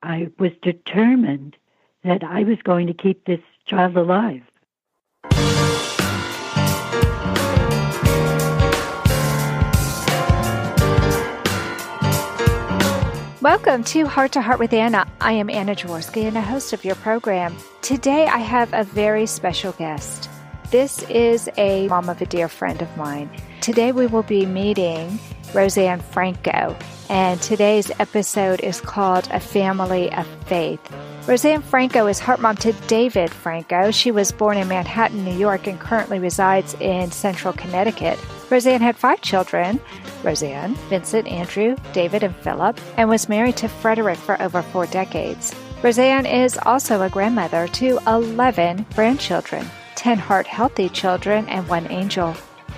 I was determined that I was going to keep this child alive. Welcome to Heart to Heart with Anna. I am Anna Jaworski and a host of your program. Today I have a very special guest. This is a mom of a dear friend of mine. Today we will be meeting Roseann Franco, and today's episode is called A Family of Faith. Roseann Franco is heart mom to David Franco. She was born in Manhattan, New York, and currently resides in central Connecticut. Roseann had 5 children, Roseanne, Vincent, Andrew, David, and Philip, and was married to Frederick for over 4 decades. Roseann is also a grandmother to 11 grandchildren, 10 heart-healthy children, and 1 angel.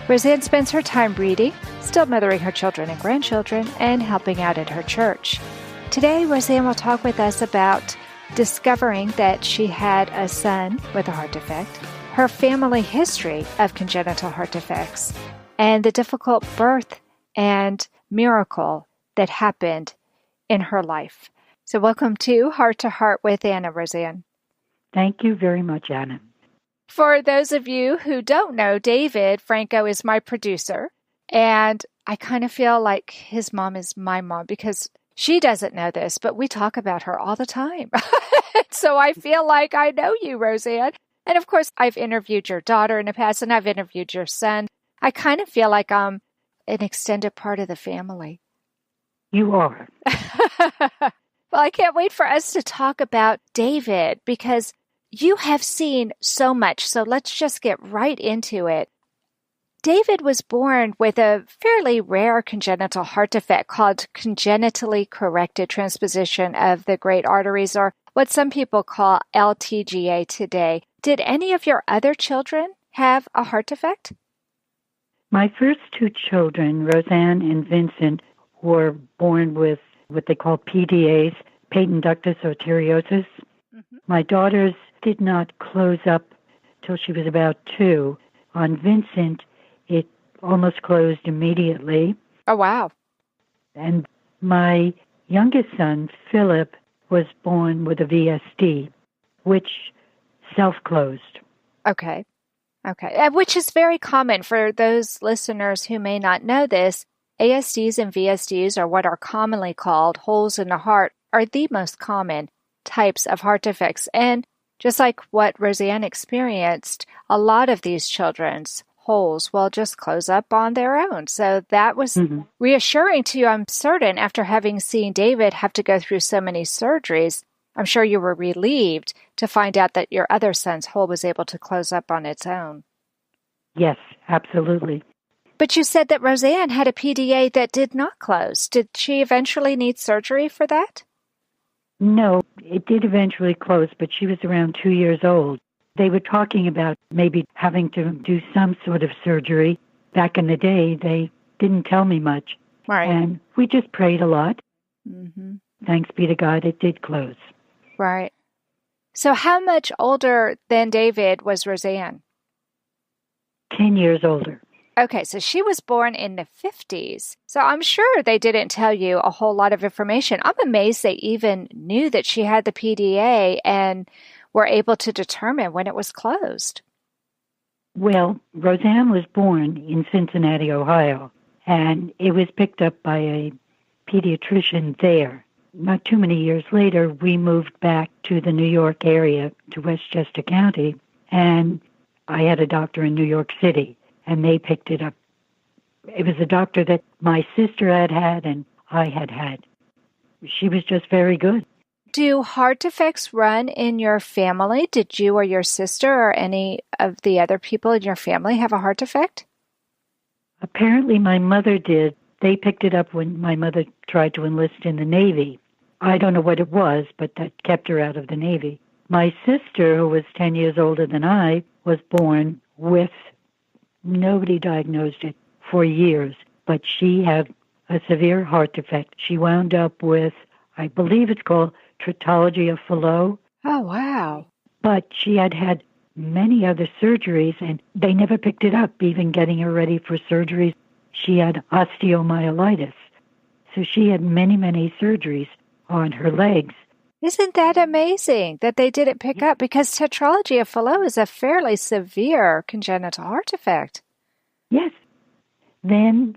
Roseann spends her time reading, still mothering her children and grandchildren, and helping out at her church. Today, Roseann will talk with us about discovering that she had a son with a heart defect, her family history of congenital heart defects, and the difficult birth and miracle that happened in her life. So welcome to Heart with Anna, Roseann. Thank you very much, Anna. For those of you who don't know, David Franco is my producer, and I kind of feel like his mom is my mom because she doesn't know this, but we talk about her all the time. So I feel like I know you, Roseann. And of course, I've interviewed your daughter in the past, and I've interviewed your son. I kind of feel like I'm an extended part of the family. You are. Well, I can't wait for us to talk about David because you have seen so much, so let's just get right into it. David was born with a fairly rare congenital heart defect called congenitally corrected transposition of the great arteries, or what some people call l-tga today. Did any of your other children have a heart defect? My first 2 children, Rosanne and Vincent, were born with what they call PDAs, patent ductus arteriosus. Mm-hmm. My daughters did not close up till she was about 2. On Vincent, it almost closed immediately. Oh, wow. And my youngest son, Philip, was born with a VSD, which self-closed. Okay. Which is very common for those listeners who may not know this. ASDs and VSDs are what are commonly called holes in the heart, are the most common types of heart defects. And just like what Roseann experienced, a lot of these children's holes will just close up on their own. So that was reassuring to you, I'm certain, after having seen David have to go through so many surgeries. I'm sure you were relieved to find out that your other son's hole was able to close up on its own. Yes, absolutely. But you said that Roseann had a PDA that did not close. Did she eventually need surgery for that? No, it did eventually close, but she was around 2 years old. They were talking about maybe having to do some sort of surgery. Back in the day, they didn't tell me much. Right. And we just prayed a lot. Mm-hmm. Thanks be to God, it did close. Right. So how much older than David was Roseann? 10 years older. Okay, so she was born in the 50s. So I'm sure they didn't tell you a whole lot of information. I'm amazed they even knew that she had the PDA and were able to determine when it was closed. Well, Roseann was born in Cincinnati, Ohio, and it was picked up by a pediatrician there. Not too many years later, we moved back to the New York area, to Westchester County, and I had a doctor in New York City, and they picked it up. It was a doctor that my sister had and I had. She was just very good. Do heart defects run in your family? Did you or your sister or any of the other people in your family have a heart defect? Apparently my mother did. They picked it up when my mother tried to enlist in the Navy. I don't know what it was, but that kept her out of the Navy. My sister, who was 10 years older than I, was born with, nobody diagnosed it for years, but she had a severe heart defect. She wound up with, I believe it's called tritology of Fallot. Oh, wow. But she had many other surgeries, and they never picked it up, even getting her ready for surgeries. She had osteomyelitis. So she had many, many surgeries on her legs. Isn't that amazing that they didn't pick up? Because tetralogy of Fallot is a fairly severe congenital heart defect. Yes. Then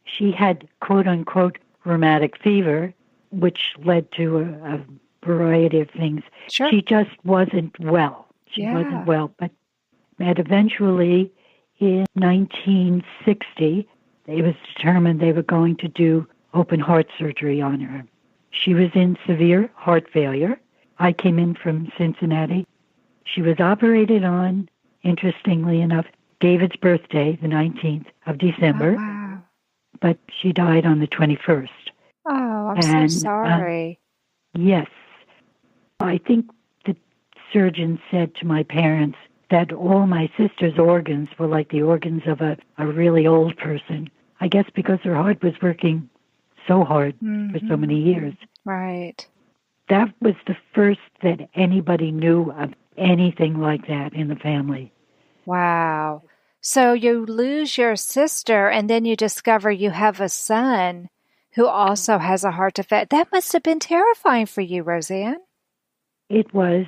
she had, quote-unquote, rheumatic fever, which led to a variety of things. Sure. She just wasn't well. But eventually, in 1960, it was determined they were going to do open heart surgery on her. She was in severe heart failure. I came in from Cincinnati. She was operated on, interestingly enough, David's birthday, the 19th of December. Oh, wow. But she died on the 21st. Oh, I'm so sorry. Yes. I think the surgeon said to my parents that all my sister's organs were like the organs of a really old person. I guess because her heart was working so hard for so many years. Right. That was the first that anybody knew of anything like that in the family. Wow. So you lose your sister and then you discover you have a son who also has a heart defect. That must have been terrifying for you, Roseann. It was.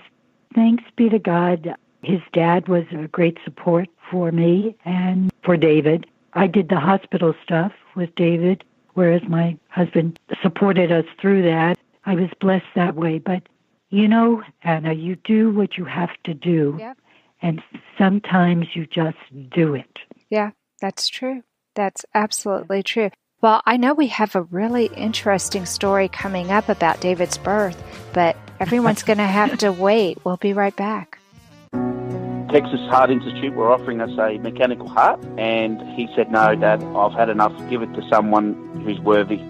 Thanks be to God. His dad was a great support for me and for David. I did the hospital stuff with David, whereas my husband supported us through that. I was blessed that way. But, you know, Anna, you do what you have to do. Yep. And sometimes you just do it. Yeah, that's true. That's absolutely true. Well, I know we have a really interesting story coming up about David's birth, but everyone's going to have to wait. We'll be right back. Texas Heart Institute were offering us a mechanical heart, and he said, "No, Dad, I've had enough. Give it to someone who's worthy."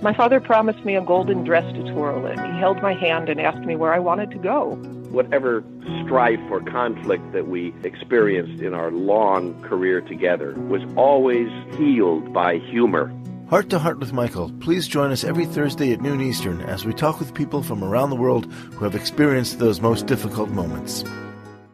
My father promised me a golden dress to twirl in. He held my hand and asked me where I wanted to go. Whatever strife or conflict that we experienced in our long career together was always healed by humor. Heart to Heart with Michael. Please join us every Thursday at noon Eastern as we talk with people from around the world who have experienced those most difficult moments.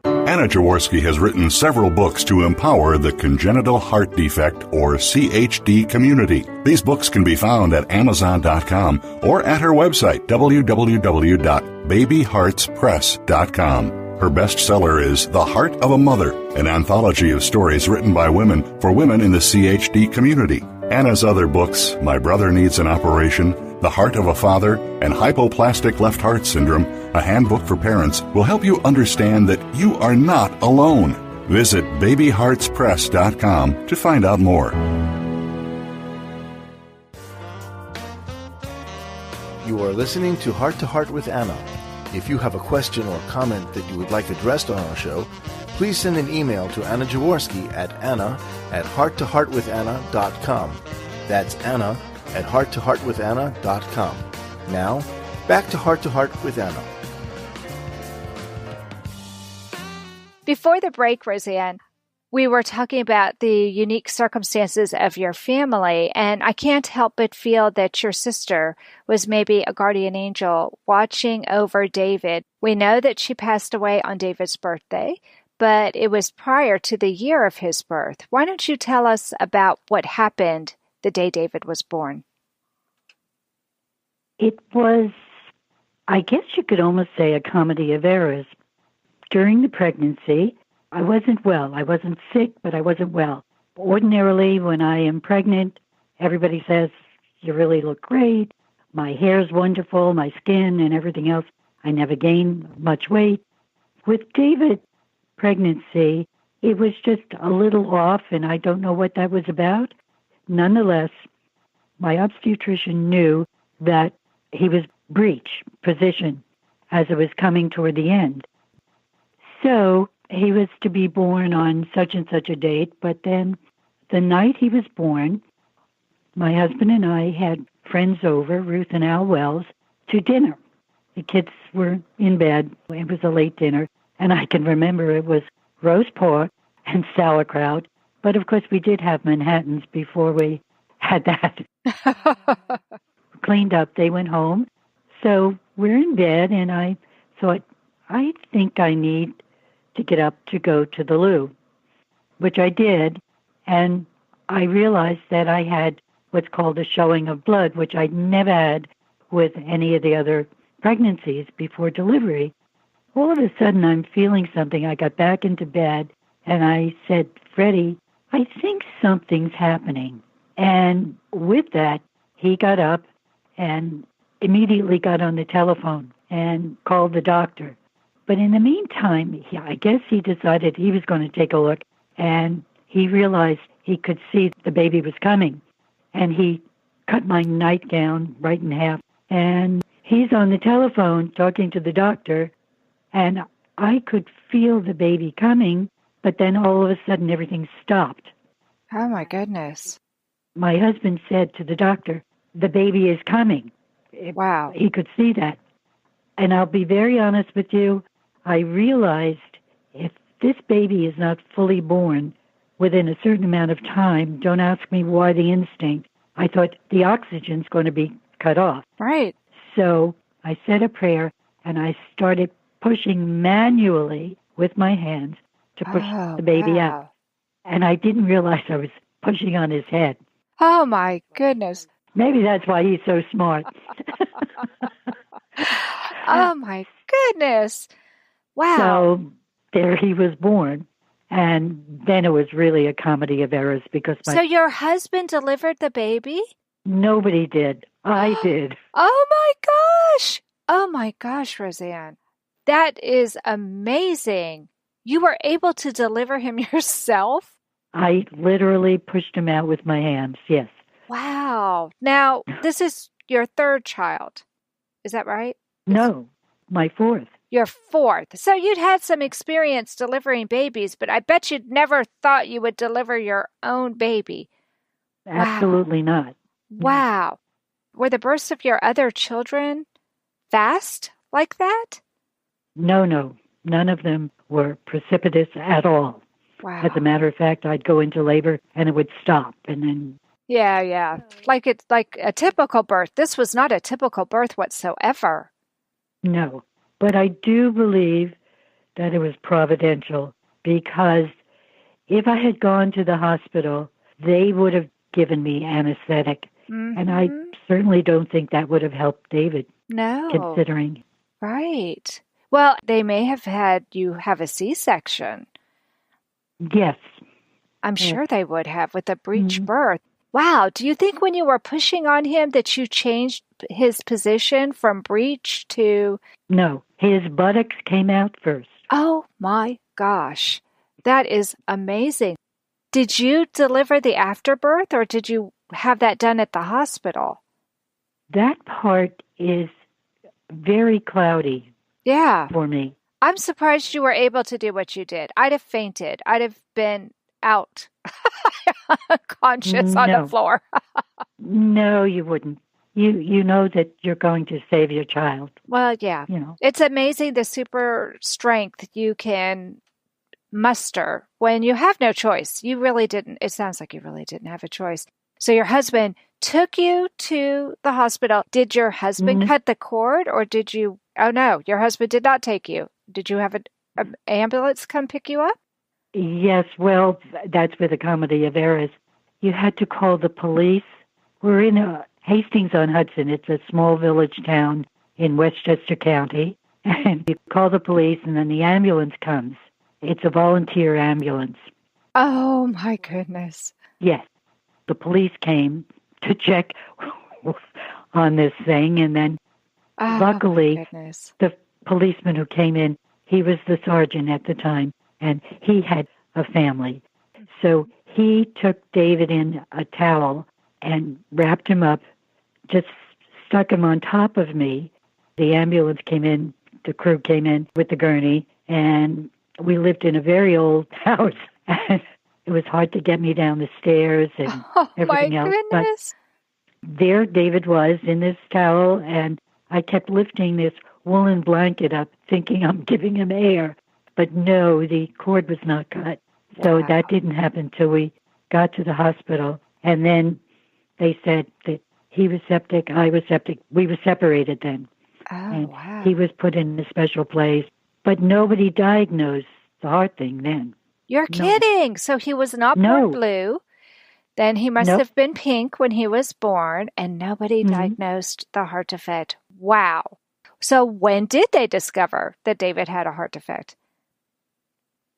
Anna Jaworski has written several books to empower the congenital heart defect, or CHD, community. These books can be found at Amazon.com or at her website, www.babyheartspress.com. Her bestseller is The Heart of a Mother, an anthology of stories written by women for women in the CHD community. Anna's other books, My Brother Needs an Operation, The Heart of a Father, and Hypoplastic Left Heart Syndrome, a handbook for parents, will help you understand that you are not alone. Visit babyheartspress.com to find out more. You are listening to Heart with Anna. If you have a question or comment that you would like addressed on our show, please send an email to Anna Jaworski at anna@hearttoheartwithanna.com. That's anna@hearttoheartwithanna.com. Now, back to Heart with Anna. Before the break, Roseann, we were talking about the unique circumstances of your family, and I can't help but feel that your sister was maybe a guardian angel watching over David. We know that she passed away on David's birthday, but it was prior to the year of his birth. Why don't you tell us about what happened the day David was born? It was, I guess you could almost say, a comedy of errors. During the pregnancy, I wasn't well. I wasn't sick, but I wasn't well. Ordinarily, when I am pregnant, everybody says, you really look great. My hair's wonderful, my skin and everything else. I never gained much weight. With David's pregnancy, it was just a little off, and I don't know what that was about. Nonetheless, my obstetrician knew that he was breech position as it was coming toward the end. So he was to be born on such and such a date, but then the night he was born, my husband and I had friends over, Ruth and Al Wells, to dinner. The kids were in bed. It was a late dinner, and I can remember it was roast pork and sauerkraut. But of course, we did have Manhattans before we had that. Cleaned up, they went home. So we're in bed, and I thought, I think I need to get up to go to the loo, which I did, and I realized that I had what's called a showing of blood, which I'd never had with any of the other pregnancies before delivery. All of a sudden, I'm feeling something. I got back into bed, and I said, Freddie, I think something's happening. And with that, he got up and immediately got on the telephone and called the doctor. But in the meantime, I guess he decided he was going to take a look, and he realized he could see the baby was coming. And he cut my nightgown right in half. And he's on the telephone talking to the doctor, and I could feel the baby coming, but then all of a sudden everything stopped. Oh, my goodness. My husband said to the doctor, the baby is coming. Wow. He could see that. And I'll be very honest with you, I realized if this baby is not fully born within a certain amount of time, don't ask me why the instinct. I thought the oxygen's going to be cut off. Right. So I said a prayer, and I started pushing manually with my hands to push the baby out. And I didn't realize I was pushing on his head. Oh, my goodness. Maybe that's why he's so smart. Oh, my goodness. Wow. So there he was born. And then it was really a comedy of errors because So your husband delivered the baby? Nobody did. I did. Oh, my gosh. Oh, my gosh, Roseann. That is amazing. You were able to deliver him yourself? I literally pushed him out with my hands, yes. Wow. Now, this is your third child. Is that right? No, my fourth. Your fourth. So you'd had some experience delivering babies, but I bet you'd never thought you would deliver your own baby. Absolutely not. Wow. Were the births of your other children fast like that? No. None of them were precipitous at all. Wow. As a matter of fact, I'd go into labor and it would stop, and then... Yeah. Like it's like a typical birth. This was not a typical birth whatsoever. No. But I do believe that it was providential, because if I had gone to the hospital, they would have given me anesthetic. Mm-hmm. And I certainly don't think that would have helped David. No. Considering. Right. Well, they may have had you have a C-section. Yes. I'm sure they would have with a breech birth. Wow. Do you think when you were pushing on him that you changed his position from breech to... No. His buttocks came out first. Oh, my gosh. That is amazing. Did you deliver the afterbirth, or did you have that done at the hospital? That part is very cloudy. Yeah. For me. I'm surprised you were able to do what you did. I'd have fainted. I'd have been out, conscious on the floor. No, you wouldn't. You know that you're going to save your child. Well, yeah. You know. It's amazing the super strength you can muster when you have no choice. You really didn't. It sounds like you really didn't have a choice. So your husband took you to the hospital. Did your husband cut the cord, or did you? Oh, no, your husband did not take you. Did you have an ambulance come pick you up? Yes, well, that's where the comedy of errors. You had to call the police. We're in Hastings-on-Hudson. It's a small village town in Westchester County. And you call the police, and then the ambulance comes. It's a volunteer ambulance. Oh, my goodness. Yes. The police came to check on this thing, and then luckily, the policeman who came in, he was the sergeant at the time, and he had a family. So he took David in a towel and wrapped him up, just stuck him on top of me. The ambulance came in, the crew came in with the gurney, and we lived in a very old house. And it was hard to get me down the stairs and everything else. My goodness. But there David was in this towel, and I kept lifting this woolen blanket up, thinking I'm giving him air. But no, the cord was not cut. So that didn't happen till we got to the hospital. And then they said that he was septic, I was septic. We were separated then. Oh, and wow. he was put in a special place. But nobody diagnosed the heart thing then. You're kidding. So he was not born blue. Then he must have been pink when he was born, and nobody diagnosed the heart defect. Wow. So when did they discover that David had a heart defect?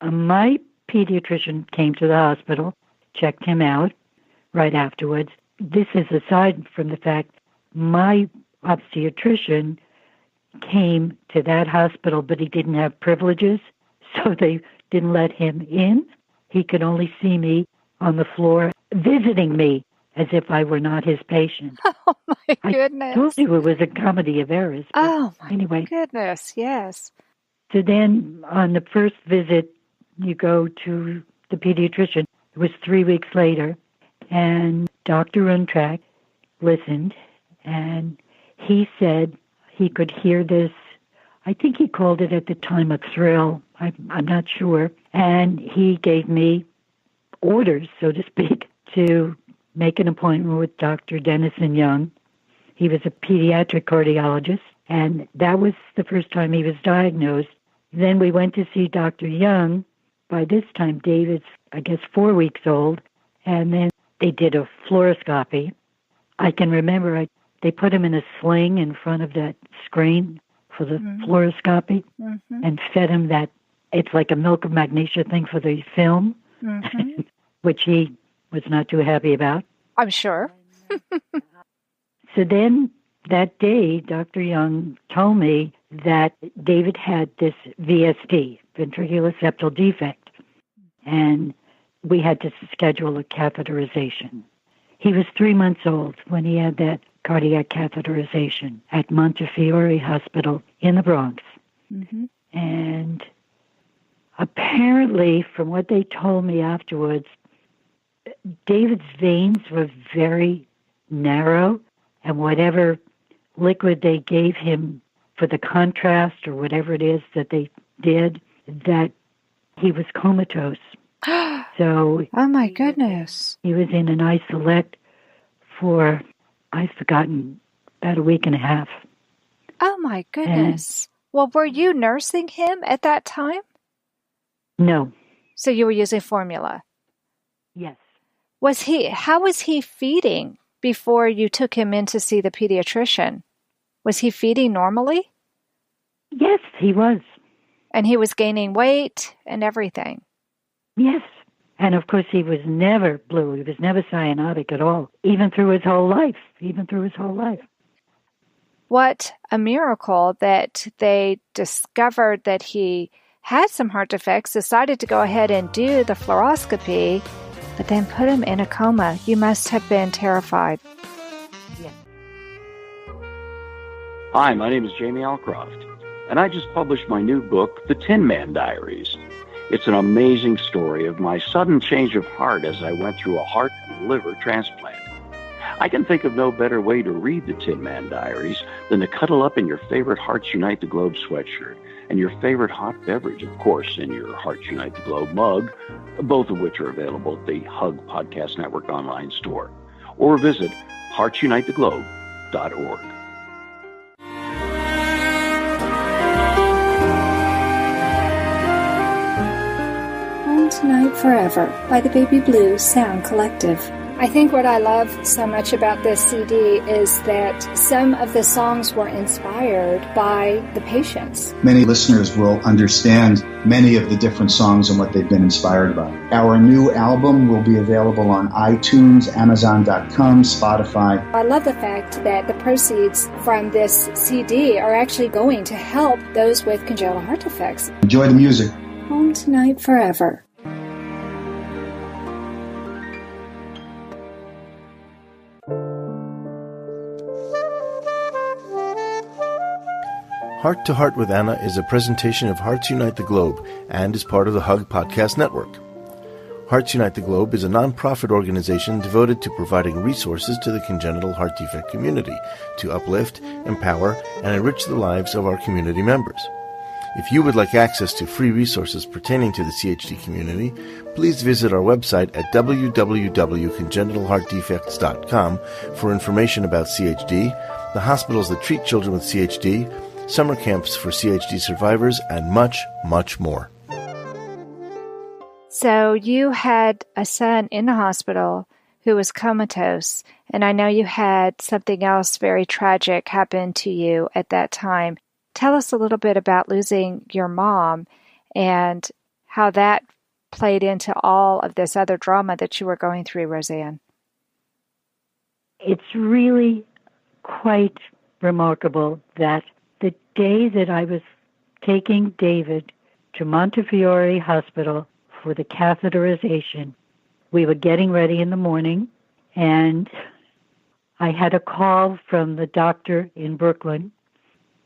My pediatrician came to the hospital, checked him out right afterwards. This is aside from the fact my obstetrician came to that hospital, but he didn't have privileges, so they didn't let him in. He could only see me on the floor visiting me as if I were not his patient. Oh, my goodness. I told you it was a comedy of errors. Oh, my anyway. goodness, yes. So then on the first visit, you go to the pediatrician. It was 3 weeks later, and Dr. Runtrack listened, and he said he could hear this. I think he called it at the time a thrill. I'm not sure. And he gave me orders, so to speak, to make an appointment with Dr. Dennison Young. He was a pediatric cardiologist, and that was the first time he was diagnosed. Then we went to see Dr. Young. By this time, David's, 4 weeks old, and then they did a fluoroscopy. I can remember they put him in a sling in front of that screen for the fluoroscopy and fed him that, it's like a milk of magnesia thing for the film, which he was not too happy about. I'm sure. So then that day, Dr. Young told me that David had this VSD, ventricular septal defect, and we had to schedule a catheterization. He was 3 months old when he had that cardiac catheterization at Montefiore Hospital in the Bronx. And apparently, from what they told me afterwards, David's veins were very narrow, and whatever liquid they gave him for the contrast or whatever it is that they did, that he was comatose. So, oh my goodness. He was in an isolette for, I've forgotten, about a week and a half. Oh my goodness. Well, were you nursing him at that time? No. So you were using formula? Yes. How was he feeding before you took him in to see the pediatrician? Was he feeding normally? Yes, he was. And he was gaining weight and everything? Yes. And of course, he was never blue. He was never cyanotic at all, even through his whole life. What a miracle that they discovered that he had some heart defects, decided to go ahead and do the fluoroscopy, but then put him in a coma. You must have been terrified. Yes. Hi, my name is Jamie Alcroft, and I just published my new book, The Tin Man Diaries. It's an amazing story of my sudden change of heart as I went through a heart and liver transplant. I can think of no better way to read the Tin Man Diaries than to cuddle up in your favorite Hearts Unite the Globe sweatshirt and your favorite hot beverage, of course, in your Hearts Unite the Globe mug, both of which are available at the Hug Podcast Network online store, or visit heartsunitetheglobe.org. Tonight Forever by the Baby Blue Sound Collective. I think what I love so much about this CD is that some of the songs were inspired by the patients. Many listeners will understand many of the different songs and what they've been inspired by. Our new album will be available on iTunes, Amazon.com, Spotify. I love the fact that the proceeds from this CD are actually going to help those with congenital heart defects. Enjoy the music. Home Tonight Forever. Heart to Heart with Anna is a presentation of Hearts Unite the Globe and is part of the Hug Podcast Network. Hearts Unite the Globe is a non-profit organization devoted to providing resources to the congenital heart defect community to uplift, empower, and enrich the lives of our community members. If you would like access to free resources pertaining to the CHD community, please visit our website at www.congenitalheartdefects.com for information about CHD, the hospitals that treat children with CHD, summer camps for CHD survivors, and much, much more. So you had a son in the hospital who was comatose, and I know you had something else very tragic happen to you at that time. Tell us a little bit about losing your mom and how that played into all of this other drama that you were going through, Roseann. It's really quite remarkable that the day that I was taking David to Montefiore Hospital for the catheterization, we were getting ready in the morning, and I had a call from the doctor in Brooklyn,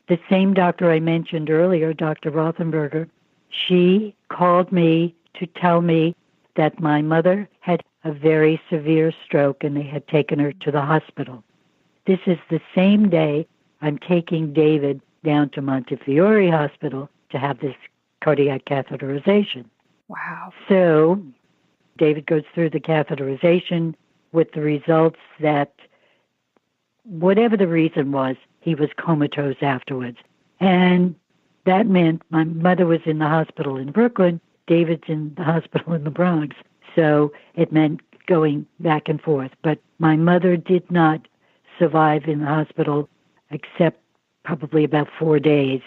the same doctor I mentioned earlier, Dr. Rothenberger. She called me to tell me that my mother had a very severe stroke and they had taken her to the hospital. This is the same day I'm taking David down to Montefiore Hospital to have this cardiac catheterization. Wow. So David goes through the catheterization with the results that whatever the reason was, he was comatose afterwards. And that meant my mother was in the hospital in Brooklyn, David's in the hospital in the Bronx. So it meant going back and forth. But my mother did not survive in the hospital except probably about 4 days.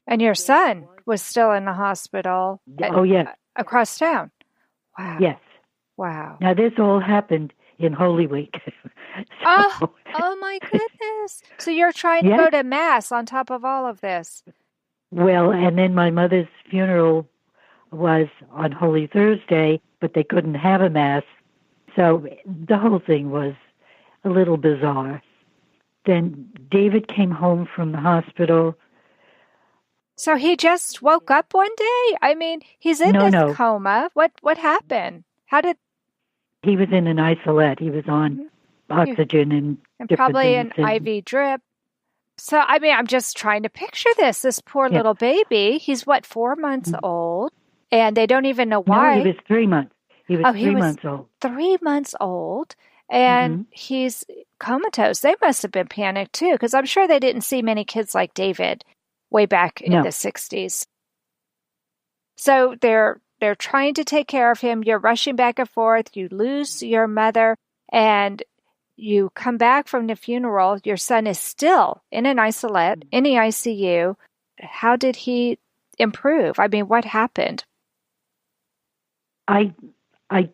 And your son was still in the hospital. Oh, yes. Across town. Wow. Yes. Wow. Now, this all happened in Holy Week. Oh my goodness. So you're trying to go to Mass on top of all of this. Well, and then my mother's funeral was on Holy Thursday, but they couldn't have a Mass. So the whole thing was a little bizarre. Then David came home from the hospital. So he just woke up one day? I mean, he's in this coma. What happened? How did... He was in an isolate. He was on oxygen and probably an IV drip. So, I mean, I'm just trying to picture this poor little baby. He's, 4 months old? And they don't even know why. No, he was 3 months. He was 3 months old. 3 months old. And he's comatose. They must have been panicked, too, because I'm sure they didn't see many kids like David way back in the 60s. So they're trying to take care of him. You're rushing back and forth. You lose your mother, and you come back from the funeral. Your son is still in an isolate, in the ICU. How did he improve? I mean, what happened? I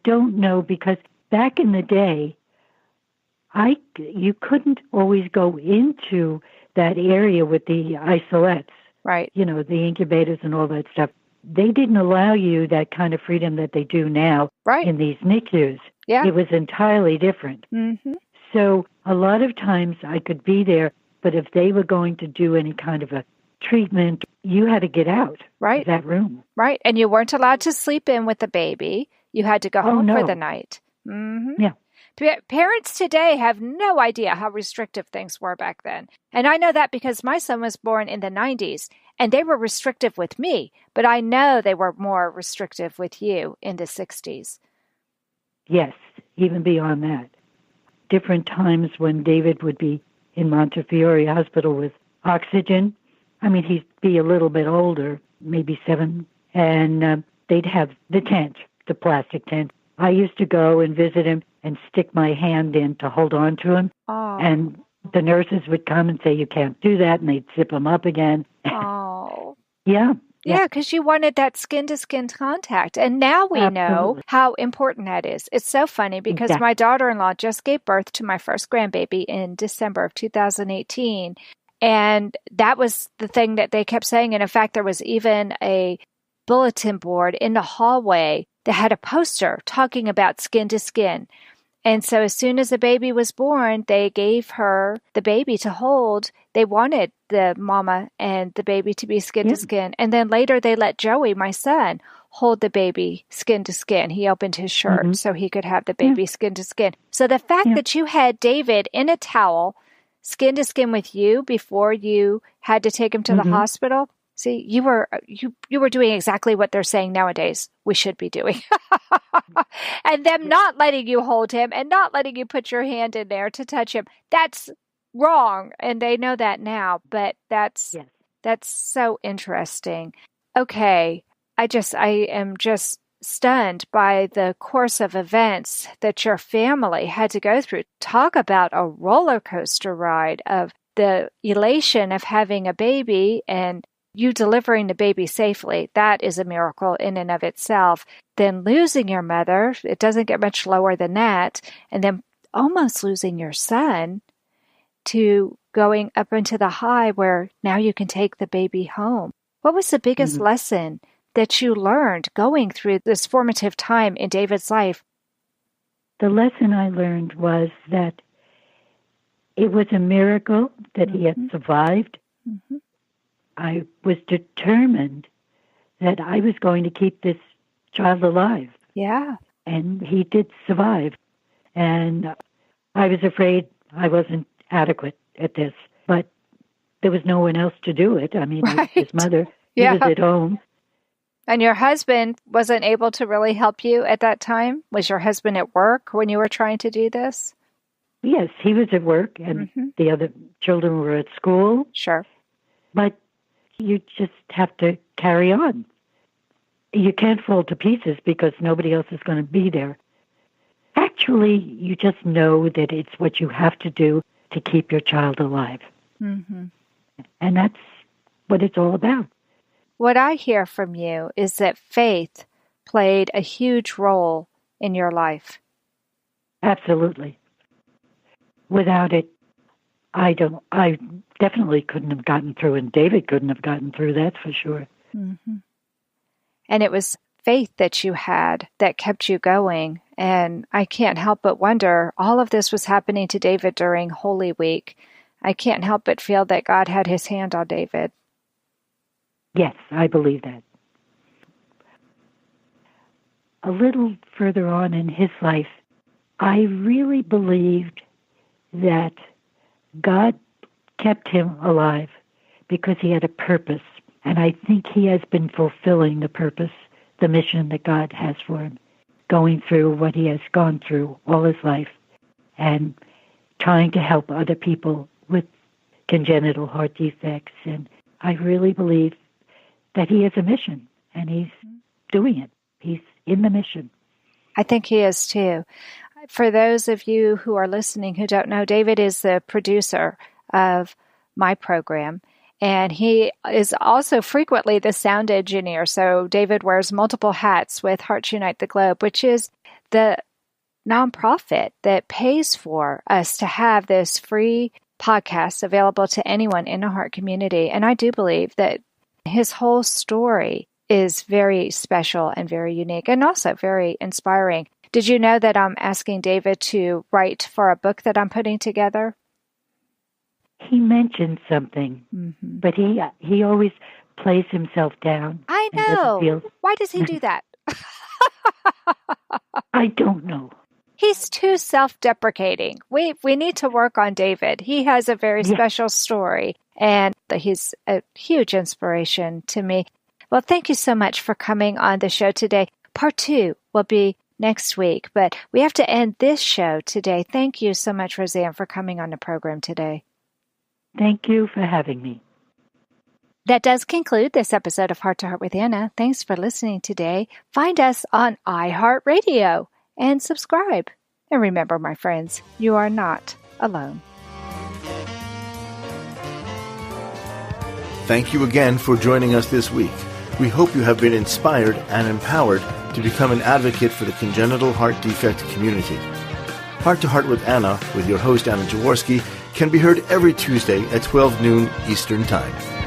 don't know, because back in the day, you couldn't always go into that area with the isolates. Right. You know, the incubators and all that stuff. They didn't allow you that kind of freedom that they do now in these NICUs. Yeah. It was entirely different. Mm-hmm. So a lot of times I could be there, but if they were going to do any kind of a treatment, you had to get out of that room. Right. And you weren't allowed to sleep in with the baby. You had to go home for the night. Mm-hmm. Yeah. Parents today have no idea how restrictive things were back then. And I know that because my son was born in the 90s, and they were restrictive with me, but I know they were more restrictive with you in the 60s. Yes, even beyond that. Different times when David would be in Montefiore Hospital with oxygen. I mean, he'd be a little bit older, maybe 7, and they'd have the tent, the plastic tent. I used to go and visit him and stick my hand in to hold on to him. Oh. And the nurses would come and say, you can't do that, and they'd zip him up again. Oh. Yeah. Yeah, because you wanted that skin-to-skin contact. And now we know how important that is. It's so funny because my daughter-in-law just gave birth to my first grandbaby in December of 2018. And that was the thing that they kept saying. And in fact, there was even a bulletin board in the hallway that had a poster talking about skin-to-skin. And so as soon as the baby was born, they gave her the baby to hold. They wanted the mama and the baby to be skin to skin. And then later they let Joey, my son, hold the baby skin to skin. He opened his shirt so he could have the baby skin to skin. So the fact that you had David in a towel, skin to skin with you before you had to take him to the hospital, see, you were doing exactly what they're saying nowadays we should be doing. And them not letting you hold him and not letting you put your hand in there to touch him, that's wrong. And they know that now, but that's so interesting. Okay, I am just stunned by the course of events that your family had to go through. Talk about a roller coaster ride of the elation of having a baby and you delivering the baby safely, that is a miracle in and of itself. Then losing your mother, it doesn't get much lower than that. And then almost losing your son to going up into the high where now you can take the baby home. What was the biggest lesson that you learned going through this formative time in David's life? The lesson I learned was that it was a miracle that he had survived. I was determined that I was going to keep this child alive. Yeah. And he did survive. And I was afraid I wasn't adequate at this, but there was no one else to do it. I mean, his mother, he was at home. And your husband wasn't able to really help you at that time? Was your husband at work when you were trying to do this? Yes, he was at work, and the other children were at school. Sure. But you just have to carry on. You can't fall to pieces because nobody else is going to be there. Actually, you just know that it's what you have to do to keep your child alive. And that's what it's all about. What I hear from you is that faith played a huge role in your life. Absolutely. Without it, I definitely couldn't have gotten through, and David couldn't have gotten through, that's for sure. And it was faith that you had that kept you going. And I can't help but wonder, all of this was happening to David during Holy Week. I can't help but feel that God had his hand on David. Yes, I believe that. A little further on in his life, I really believed that God kept him alive because he had a purpose. And I think he has been fulfilling the purpose, the mission that God has for him, going through what he has gone through all his life and trying to help other people with congenital heart defects. And I really believe that he has a mission, and he's doing it. He's in the mission. I think he is too. For those of you who are listening who don't know, David is the producer of my program, and he is also frequently the sound engineer. So David wears multiple hats with Hearts Unite the Globe, which is the nonprofit that pays for us to have this free podcast available to anyone in the heart community. And I do believe that his whole story is very special and very unique and also very inspiring. Did you know that I'm asking David to write for a book that I'm putting together? He mentioned something, but he always plays himself down. I know. Why does he do that? I don't know. He's too self-deprecating. We need to work on David. He has a very special story, and he's a huge inspiration to me. Well, thank you so much for coming on the show today. Part 2 will be next week, but we have to end this show today. Thank you so much, Roseann, for coming on the program today. Thank you for having me. That does conclude this episode of Heart to Heart with Anna. Thanks for listening today. Find us on iHeartRadio and subscribe. And remember, my friends, you are not alone. Thank you again for joining us this week. We hope you have been inspired and empowered to become an advocate for the congenital heart defect community. Heart to Heart with Anna, with your host Anna Jaworski, can be heard every Tuesday at 12 noon Eastern Time.